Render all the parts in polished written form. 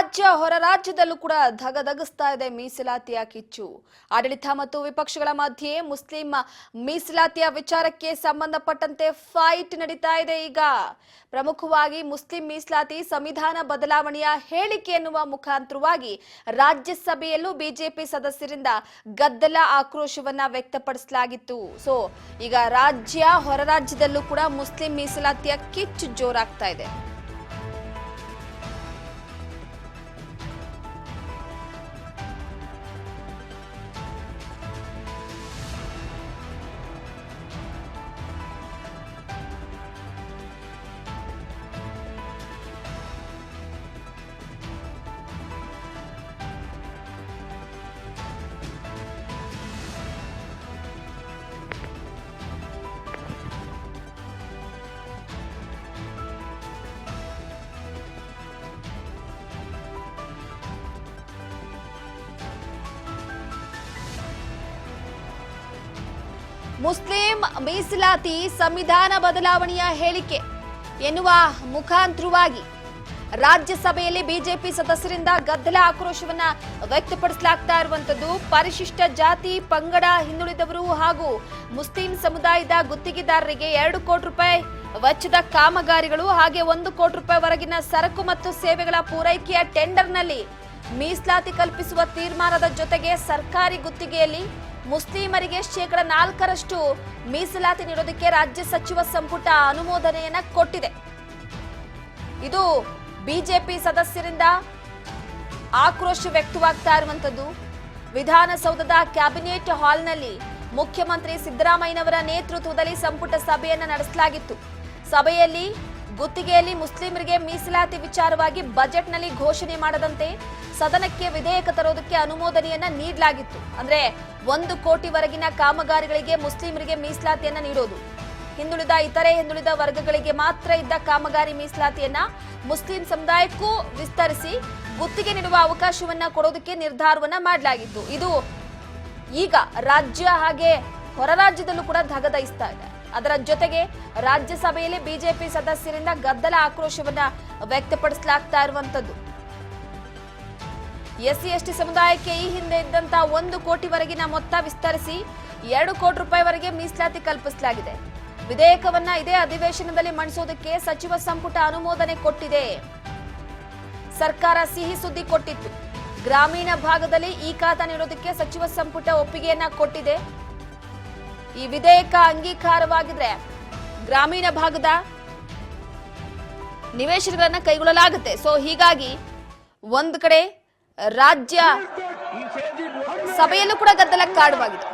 ರಾಜ್ಯ ಹೊರ ರಾಜ್ಯದಲ್ಲೂ ಕೂಡ ಧಗಧಗಿಸ್ತಾ ಇದೆ ಮೀಸಲಾತಿಯ ಕಿಚ್ಚು. ಆಡಳಿತ ಮತ್ತು ವಿಪಕ್ಷಗಳ ಮಧ್ಯೆ ಮುಸ್ಲಿಂ ಮೀಸಲಾತಿಯ ವಿಚಾರಕ್ಕೆ ಸಂಬಂಧಪಟ್ಟಂತೆ ಫೈಟ್ ನಡೀತಾ ಇದೆ. ಈಗ ಪ್ರಮುಖವಾಗಿ ಮುಸ್ಲಿಂ ಮೀಸಲಾತಿ ಸಂವಿಧಾನ ಬದಲಾವಣೆಯ ಹೇಳಿಕೆ ಎನ್ನುವ ಮುಖಾಂತರವಾಗಿ ರಾಜ್ಯಸಭೆಯಲ್ಲೂ ಬಿಜೆಪಿ ಸದಸ್ಯರಿಂದ ಗದ್ದಲ ಆಕ್ರೋಶವನ್ನ ವ್ಯಕ್ತಪಡಿಸಲಾಗಿತ್ತು. ಸೊ ಈಗ ರಾಜ್ಯ ಹೊರ ರಾಜ್ಯದಲ್ಲೂ ಕೂಡ ಮುಸ್ಲಿಂ ಮೀಸಲಾತಿಯ ಕಿಚ್ಚು ಜೋರಾಗ್ತಾ ಇದೆ. ಮುಸ್ಲಿಂ ಮೀಸಲಾತಿ ಸಂವಿಧಾನ ಬದಲಾವಣೆಯ ಹೇಳಿಕೆ ಎನ್ನುವ ಮುಖಾಂತರವಾಗಿ ರಾಜ್ಯಸಭೆಯಲ್ಲಿ ಬಿಜೆಪಿ ಸದಸ್ಯರಿಂದ ಗದ್ದಲ ಆಕ್ರೋಶವನ್ನ ವ್ಯಕ್ತಪಡಿಸಲಾಗ್ತಾ ಇರುವಂತದ್ದು. ಪರಿಶಿಷ್ಟ ಜಾತಿ, ಪಂಗಡ, ಹಿಂದುಳಿದವರು ಹಾಗೂ ಮುಸ್ಲಿಂ ಸಮುದಾಯದ ಗುತ್ತಿಗೆದಾರರಿಗೆ 2 ಕೋಟಿ ರೂಪಾಯಿ ವೆಚ್ಚದ ಕಾಮಗಾರಿಗಳು ಹಾಗೆ 1 ಕೋಟಿ ರೂಪಾಯಿ ವರೆಗಿನ ಸರಕು ಮತ್ತು ಸೇವೆಗಳ ಪೂರೈಕೆಯ ಟೆಂಡರ್ನಲ್ಲಿ ಮೀಸಲಾತಿ ಕಲ್ಪಿಸುವ ತೀರ್ಮಾನದ ಜೊತೆಗೆ ಸರ್ಕಾರಿ ಗುತ್ತಿಗೆಯಲ್ಲಿ ಮುಸ್ಲಿಮರಿಗೆ 4% ಮೀಸಲಾತಿ ನೀಡೋದಕ್ಕೆ ರಾಜ್ಯ ಸಚಿವ ಸಂಪುಟ ಅನುಮೋದನೆಯನ್ನ ಕೊಟ್ಟಿದೆ. ಇದು ಬಿಜೆಪಿ ಸದಸ್ಯರಿಂದ ಆಕ್ರೋಶ ವ್ಯಕ್ತವಾಗ್ತಾ ಇರುವಂತದ್ದು. ವಿಧಾನಸೌಧದ ಕ್ಯಾಬಿನೆಟ್ ಹಾಲ್ನಲ್ಲಿ ಮುಖ್ಯಮಂತ್ರಿ ಸಿದ್ದರಾಮಯ್ಯನವರ ನೇತೃತ್ವದಲ್ಲಿ ಸಂಪುಟ ಸಭೆಯನ್ನ ನಡೆಸಲಾಗಿತ್ತು. ಸಭೆಯಲ್ಲಿ ಗುತ್ತಿಗೆಯಲ್ಲಿ ಮುಸ್ಲಿಮರಿಗೆ ಮೀಸಲಾತಿ ವಿಚಾರವಾಗಿ ಬಜೆಟ್ನಲ್ಲಿ ಘೋಷಣೆ ಮಾಡದಂತೆ ಸದನಕ್ಕೆ ವಿಧೇಯಕ ತರೋದಕ್ಕೆ ಅನುಮೋದನೆಯನ್ನ ನೀಡಲಾಗಿತ್ತು. ಅಂದ್ರೆ 1 ಕೋಟಿವರೆಗಿನ ಕಾಮಗಾರಿಗಳಿಗೆ ಮುಸ್ಲಿಮರಿಗೆ ಮೀಸಲಾತಿಯನ್ನ ನೀಡೋದು, ಇತರೆ ಹಿಂದುಳಿದ ವರ್ಗಗಳಿಗೆ ಮಾತ್ರ ಇದ್ದ ಕಾಮಗಾರಿ ಮೀಸಲಾತಿಯನ್ನ ಮುಸ್ಲಿಂ ಸಮುದಾಯಕ್ಕೂ ವಿಸ್ತರಿಸಿ ಗುತ್ತಿಗೆ ನೀಡುವ ಅವಕಾಶವನ್ನ ಕೊಡೋದಕ್ಕೆ ನಿರ್ಧಾರವನ್ನ ಮಾಡಲಾಗಿತ್ತು. ಇದು ಈಗ ರಾಜ್ಯ ಹಾಗೆ ಹೊರ ರಾಜ್ಯದಲ್ಲೂ ಕೂಡ ಧಗಧಗಿಸ್ತಾ ಇದೆ. ಅದರ ಜೊತೆಗೆ ರಾಜ್ಯಸಭೆಯಲ್ಲಿ ಬಿಜೆಪಿ ಸದಸ್ಯರಿಂದ ಗದ್ದಲ ಆಕ್ರೋಶವನ್ನ ವ್ಯಕ್ತಪಡಿಸಲಾಗ್ತಾ ಇರುವಂತದ್ದು. ಎಸ್ಸಿ ಎಸ್ಟಿ ಸಮುದಾಯಕ್ಕೆ ಈ ಹಿಂದೆ ಇದ್ದಂತ 1 ಕೋಟಿವರೆಗಿನ ಮೊತ್ತ ವಿಸ್ತರಿಸಿ 2 ಕೋಟಿ ರೂಪಾಯಿವರೆಗೆ ಮೀಸಲಾತಿ ಕಲ್ಪಿಸಲಾಗಿದೆ. ವಿಧೇಯಕವನ್ನ ಇದೇ ಅಧಿವೇಶನದಲ್ಲಿ ಮಂಡಿಸೋದಕ್ಕೆ ಸಚಿವ ಸಂಪುಟ ಅನುಮೋದನೆ ಕೊಟ್ಟಿದೆ. ಸರ್ಕಾರ ಸಿಹಿ ಸುದ್ದಿ ಕೊಟ್ಟಿತ್ತು. ಗ್ರಾಮೀಣ ಭಾಗದಲ್ಲಿ ಈ ಖಾತಾ ನೀಡೋದಕ್ಕೆ ಸಚಿವ ಸಂಪುಟ ಒಪ್ಪಿಗೆಯನ್ನ ಕೊಟ್ಟಿದೆ. ಈ ವಿಧೇಯಕ ಅಂಗೀಕಾರವಾಗಿದ್ರೆ ಗ್ರಾಮೀಣ ಭಾಗದ ನಿವೇಶನಗಳನ್ನ ಕೈಗೊಳ್ಳಲಾಗುತ್ತೆ. ಸೊ ಹೀಗಾಗಿ ಒಂದು ಕಡೆ ರಾಜ್ಯ ಸಭೆಯಲ್ಲೂ ಕೂಡ ಗದ್ದಲ ಕಾಡುವಾಗಿದೆ.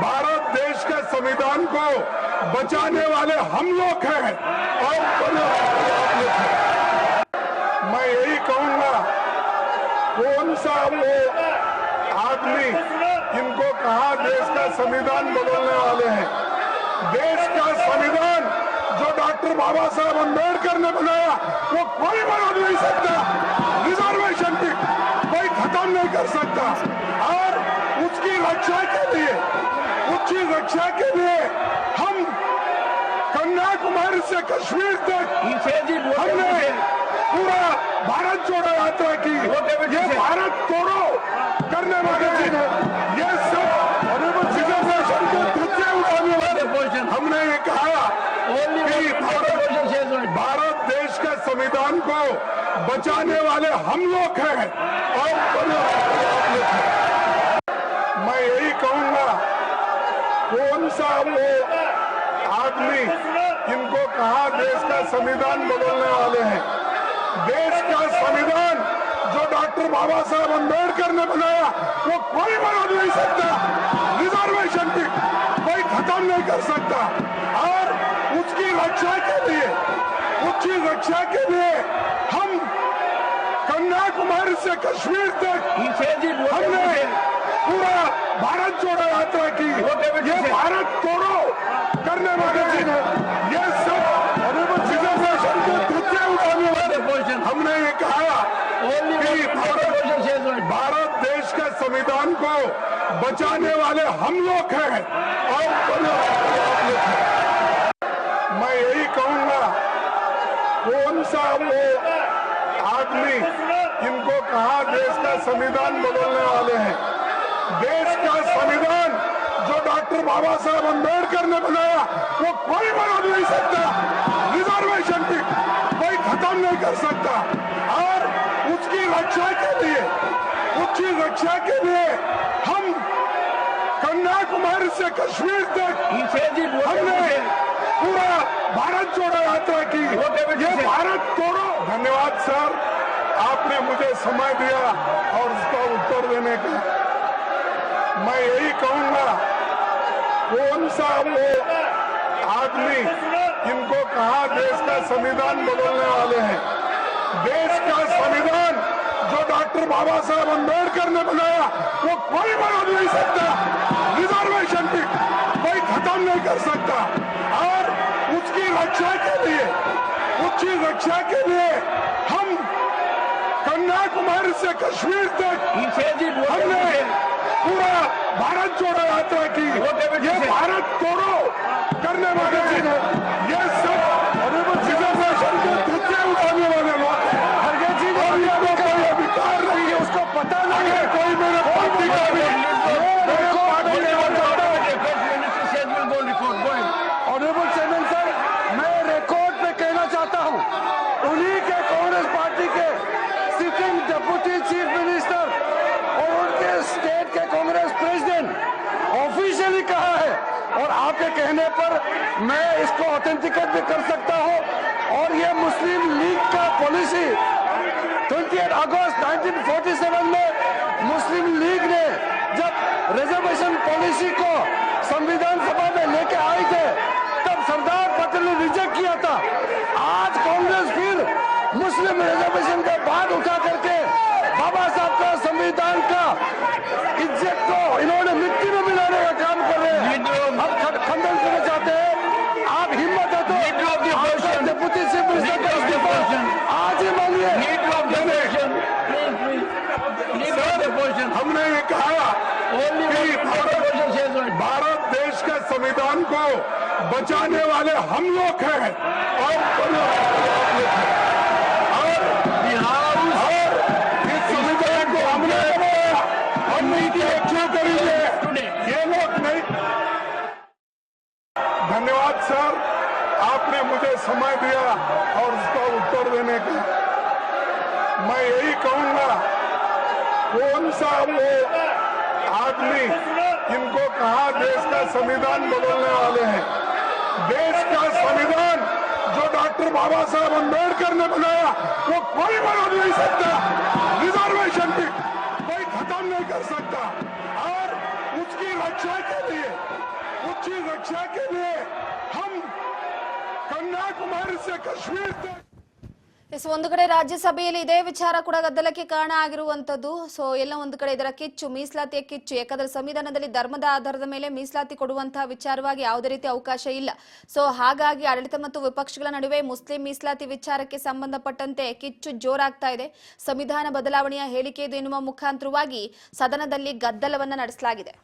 भारत देश के संविधान को बचाने वाले हम लोग हैं और मैं यही कहूंगा, कौन सा वो आदमी इनको कहा देश का संविधान बदलने वाले हैं? देश का संविधान जो डॉक्टर बाबा साहब अम्बेडकर ने बनाया वो कोई बदल नहीं सकता, रिजर्वेशन की कोई खत्म नहीं कर सकता। और उसकी रक्षा के लिए हम कन्याकुमारी से कश्मीर तक हमने पूरा भारत जोड़ो यात्रा की। ये भारत तोड़ो करने वाले ये सब रिजर्वेशन के धज्जे उड़ाने वाले हमने ये कहा कि भारत देश के संविधान को बचाने वाले हम लोग हैं और मैं यही कहूंगा, कौन सा वो आदमी इनको कहा देश का संविधान बदलने वाले हैं? देश का संविधान जो डॉक्टर बाबा साहब अम्बेडकर ने बनाया वो कोई बदल नहीं सकता, रिजर्वेशन की कोई खत्म नहीं कर सकता। और उसकी रक्षा के लिए हम कन्याकुमारी से कश्मीर तक हमने पूरा भारत जोड़ो यात्रा की। ये भारत तोड़ो करने वाले ये सब रिजर्वेशन के धज्जे उड़ाने वाले हमने ये कहा कि भारत देश के संविधान को बचाने वाले हम लोग हैं और आप लोग हैं। मैं यही कहूंगा, कौन सा वो आदमी इनको कहा देश का संविधान बदलने वाले हैं। देश का संविधान जो डॉक्टर बाबा साहब अम्बेडकर ने बनाया वो कोई बदल नहीं सकता। रिजर्वेशन की कोई खत्म नहीं कर सकता और उसकी रक्षा के लिए हम कन्याकुमारी से कश्मीर तक हमने पूरा भारत जोड़ो यात्रा की। ये भारत तोड़ो। धन्यवाद सर, आपने मुझे समय दिया और उसका उत्तर देने का। मैं यही कहूंगा, कौन सा वो आदमी इनको कहा देश का संविधान बदलने वाले हैं। देश का संविधान जो डॉक्टर बाबा साहब अम्बेडकर ने बनाया वो कोई बदल नहीं सकता। रिजर्वेशन की कोई खत्म नहीं कर सकता और उसकी रक्षा के लिए हम कन्याकुमारी से कश्मीर तक हमने पूरा भारत जोड़ो यात्रा की। ये भारत तोड़ो करने वाले ये सब रिजर्वेशन के धुक्के उठाने वाले लोग और इनको कोई अधिकार नहीं है, उसको पता नहीं है। कोई मेरे पार्टी का भी ऑनरेबल चेयरमैन सर, मैं रिकॉर्ड पे कहना चाहता हूं, उन्हीं के कांग्रेस पार्टी के सिटिंग डिप्टी चीफ मिनिस्टर और उनके स्टेट के कांग्रेस प्रेसिडेंट ऑफिशियली कहा है और आपके कहने पर मैं इसको ऑथेंटिकेट भी कर सकता हूं। और ये मुस्लिम लीग का पॉलिसी 28 अगस्त 1947 में मुस्लिम लीग ने जब रिजर्वेशन पॉलिसी को संविधान सभा में लेके आए थे तब सरदार पटेल ने रिजेक्ट किया था। आज कांग्रेस फिर मुस्लिम रिजर्वेशन का बात उठा करके बाबा साहब का संविधान का इज्जत को इन्होंने मिट्टी में मिलाने का काम कर रहे हैं। अब खंडन करना चाहते हैं। आप हिम्मत है तो डिप्टी चीफ मिनिस्टर का इस्तीफा आज ही मांगिए। हमने ये कहा कि भारत देश का संविधान को बचाने वाले हम लोग हैं और इस संविधान को हमने बनाया, हम नीति क्यों करेंगे ये लोग नहीं। धन्यवाद सर, आपने मुझे समय दिया और उसका उत्तर देने का। मैं यही कहूंगा, कौन सा वो आदमी इनको कहा देश का संविधान बदलने वाले हैं। देश का संविधान जो डॉक्टर बाबा साहब अम्बेडकर ने बनाया वो कोई बदल नहीं सकता। रिजर्वेशन की कोई खत्म नहीं कर सकता और उसकी रक्षा के लिए हम कन्याकुमारी से कश्मीर तक। ಎಸ್ ಒಂದು ಕಡೆ ರಾಜ್ಯಸಭೆಯಲ್ಲಿ ಇದೇ ವಿಚಾರ ಕೂಡ ಗದ್ದಲಕ್ಕೆ ಕಾರಣ ಆಗಿರುವಂತದ್ದು. ಸೊ ಎಲ್ಲ ಒಂದು ಕಡೆ ಇದರ ಕಿಚ್ಚು, ಮೀಸಲಾತಿಯ ಕಿಚ್ಚು. ಯಾಕಂದ್ರೆ ಸಂವಿಧಾನದಲ್ಲಿ ಧರ್ಮದ ಆಧಾರದ ಮೇಲೆ ಮೀಸಲಾತಿ ಕೊಡುವಂತಹ ವಿಚಾರವಾಗಿ ಯಾವುದೇ ರೀತಿ ಅವಕಾಶ ಇಲ್ಲ. ಸೊ ಹಾಗಾಗಿ ಆಡಳಿತ ಮತ್ತು ವಿಪಕ್ಷಗಳ ನಡುವೆ ಮುಸ್ಲಿಂ ಮೀಸಲಾತಿ ವಿಚಾರಕ್ಕೆ ಸಂಬಂಧಪಟ್ಟಂತೆ ಕಿಚ್ಚು ಜೋರಾಗ್ತಾ ಇದೆ. ಸಂವಿಧಾನ ಬದಲಾವಣೆಯ ಹೇಳಿಕೆ ಇದು ಎನ್ನುವ ಮುಖಾಂತರವಾಗಿ ಸದನದಲ್ಲಿ ಗದ್ದಲವನ್ನ ನಡೆಸಲಾಗಿದೆ.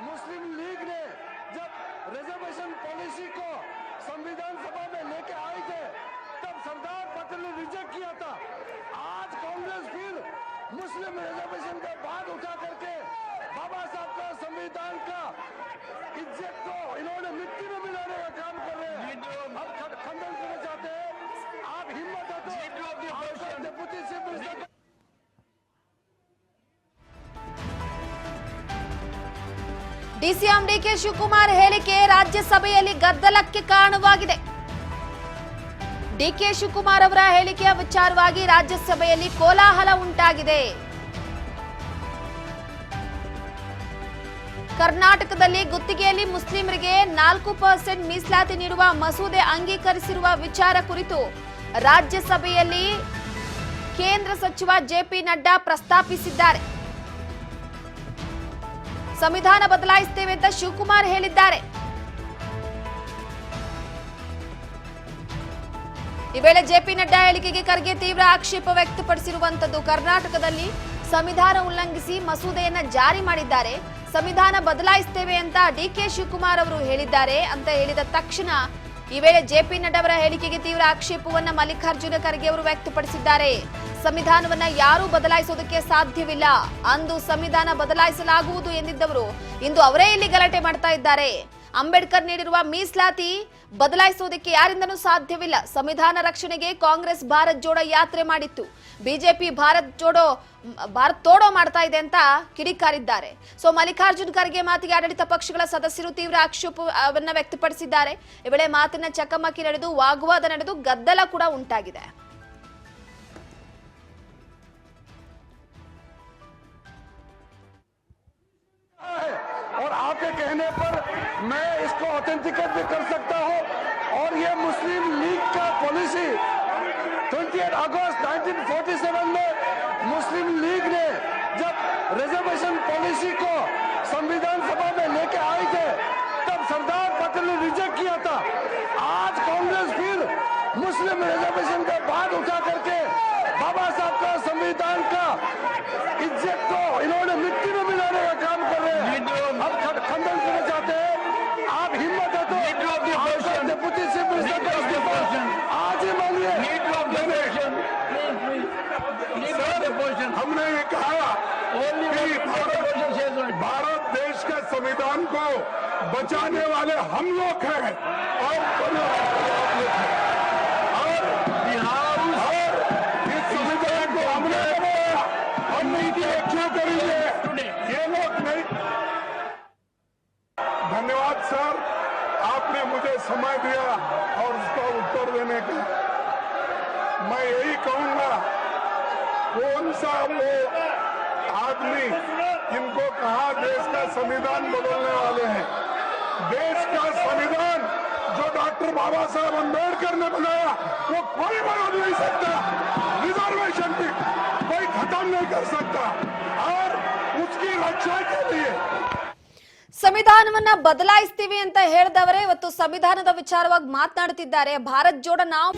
मुस्लिम लीग ने जब रिजर्वेशन पॉलिसी को संविधान सभा में लेके आए थे तब सरदार पटेल ने रिजेक्ट किया था। आज कांग्रेस फिर मुस्लिम रिजर्वेशन का बात उठा करके बाबा साहब का संविधान का इज्जत को इन्होंने मिट्टी में मिलाने का काम कर रहे हैं। अब खंडन करना चाहते हैं। आप हिम्मत है तो deputy chief minister DCM DK Shivakumar ಹೇಳಿಕೆ ರಾಜ್ಯಸಭೆಯಲ್ಲಿ ಗದ್ದಲಕ್ಕೆ ಕಾರಣವಾಗಿದೆ. ಡಿಕೆ ಶಿವಕುಮಾರ್ ಅವರ ಹೇಳಿಕೆಯ ವಿಚಾರವಾಗಿ ರಾಜ್ಯಸಭೆಯಲ್ಲಿ ಕೋಲಾಹಲ ಉಂಟಾಗಿದೆ. ಕರ್ನಾಟಕದಲ್ಲಿ ಗುತ್ತಿಗೆಯಲ್ಲಿ ಮುಸ್ಲಿಮರಿಗೆ 4% ಮೀಸಲಾತಿ ನೀಡುವ ಮಸೂದೆ ಅಂಗೀಕರಿಸಿರುವ ವಿಚಾರ ಕುರಿತು ರಾಜ್ಯಸಭೆಯಲ್ಲಿ ಕೇಂದ್ರ ಸಚಿವ ಜೆಪಿ ನಡ್ಡಾ ಪ್ರಸ್ತಾಪಿಸಿದ್ದಾರೆ. ಸಂವಿಧಾನ ಬದಲಾಯಿಸುತ್ತೇವೆ ಅಂತ ಶಿವಕುಮಾರ್ ಹೇಳಿದ್ದಾರೆ. ಈ ವೇಳೆ ಜೆಪಿ ನಡ್ಡಾ ಹೇಳಿಕೆಗೆ ಖರ್ಗೆ ತೀವ್ರ ಆಕ್ಷೇಪ ವ್ಯಕ್ತಪಡಿಸಿರುವಂತದ್ದು. ಕರ್ನಾಟಕದಲ್ಲಿ ಸಂವಿಧಾನ ಉಲ್ಲಂಘಿಸಿ ಮಸೂದೆಯನ್ನ ಜಾರಿ ಮಾಡಿದ್ದಾರೆ, ಸಂವಿಧಾನ ಬದಲಾಯಿಸುತ್ತೇವೆ ಅಂತ ಡಿಕೆ ಶಿವಕುಮಾರ್ ಅವರು ಹೇಳಿದ್ದಾರೆ ಅಂತ ಹೇಳಿದ ತಕ್ಷಣ ಈ ವೇಳೆ ಜೆಪಿ ನಡ್ಡಾ ಅವರ ಹೇಳಿಕೆಗೆ ತೀವ್ರ ಆಕ್ಷೇಪವನ್ನ ಮಲ್ಲಿಕಾರ್ಜುನ ಖರ್ಗೆ ಅವರು ವ್ಯಕ್ತಪಡಿಸಿದ್ದಾರೆ. ಸಂವಿಧಾನವನ್ನ ಯಾರೂ ಬದಲಾಯಿಸೋದಕ್ಕೆ ಸಾಧ್ಯವಿಲ್ಲ, ಅಂದು ಸಂವಿಧಾನ ಬದಲಾಯಿಸಲಾಗುವುದು ಎಂದಿದ್ದವರು ಇಂದು ಅವರೇ ಇಲ್ಲಿ ಗಲಾಟೆ ಮಾಡ್ತಾ ಇದ್ದಾರೆ. ಅಂಬೇಡ್ಕರ್ ನೀಡಿರುವ ಮೀಸಲಾತಿ ಬದಲಾಯಿಸುವುದಕ್ಕೆ ಯಾರಿಂದನೂ ಸಾಧ್ಯವಿಲ್ಲ. ಸಂವಿಧಾನ ರಕ್ಷಣೆಗೆ ಕಾಂಗ್ರೆಸ್ ಭಾರತ್ ಜೋಡೋ ಯಾತ್ರೆ ಮಾಡಿತ್ತು, ಬಿಜೆಪಿ ಭಾರತ್ ತೋಡೋ ಮಾಡ್ತಾ ಇದೆ ಅಂತ ಕಿಡಿಕಾರಿದ್ದಾರೆ. ಸೊ ಮಲ್ಲಿಕಾರ್ಜುನ್ ಖರ್ಗೆ ಮಾತಿಗೆ ಆಡಳಿತ ಪಕ್ಷಗಳ ಸದಸ್ಯರು ತೀವ್ರ ಆಕ್ಷೇಪವನ್ನ ವ್ಯಕ್ತಪಡಿಸಿದ್ದಾರೆ. ಈ ವೇಳೆ ಮಾತಿನ ಚಕಮಕಿ ನಡೆದು ವಾಗ್ವಾದ ನಡೆದು ಗದ್ದಲ ಕೂಡ ಉಂಟಾಗಿದೆ. और आपके कहने पर मैं इसको ऑथेंटिकेट भी कर सकता हूं। और ये मुस्लिम लीग का पॉलिसी 28 अगस्त 1947 में मुस्लिम लीग ने जब रिजर्वेशन पॉलिसी को संविधान सभा में लेके आए थे तब सरदार पटेल ने रिजेक्ट किया था। आज कांग्रेस फिर मुस्लिम रिजर्वेशन का बात उठा करके बाबा साहब का संविधान का इज्जत को इन्होंने मिट्टी में मिलाने का काम कर रहे हैं। अब खंडन करना चाहते हैं। आप हिम्मत है तो डिप्टी चीफ मिनिस्टर का इस्तीफा आज ही मांगिए। हमने ये कहा कि भारत देश के संविधान को बचाने वाले हम लोग हैं और इस संविधान को हमने बनाया, हम नीति क्यों करेंगे ये लोग नहीं। धन्यवाद सर, आपने मुझे समय दिया और उसका उत्तर देने का। मैं यही कहूंगा, कौन सा वो आदमी इनको कहा देश का संविधान बदलने वाले हैं। देश का संविधान जो डॉक्टर बाबा साहब अम्बेडकर ने बनाया वो कोई बदल नहीं सकता, रिजर्वेशन भी कोई खत्म नहीं कर सकता। और उसकी रक्षा के लिए ಸಂವಿಧಾನವನ್ನ ಬದಲಾಯಿಸ್ತೀವಿ ಅಂತ ಹೇಳಿದವರೇ ಇವತ್ತು ಸಂವಿಧಾನದ ವಿಚಾರವಾಗಿ ಮಾತನಾಡುತ್ತಿದ್ದಾರೆ. ಭಾರತ್ ಜೋಡೋ ನಾವು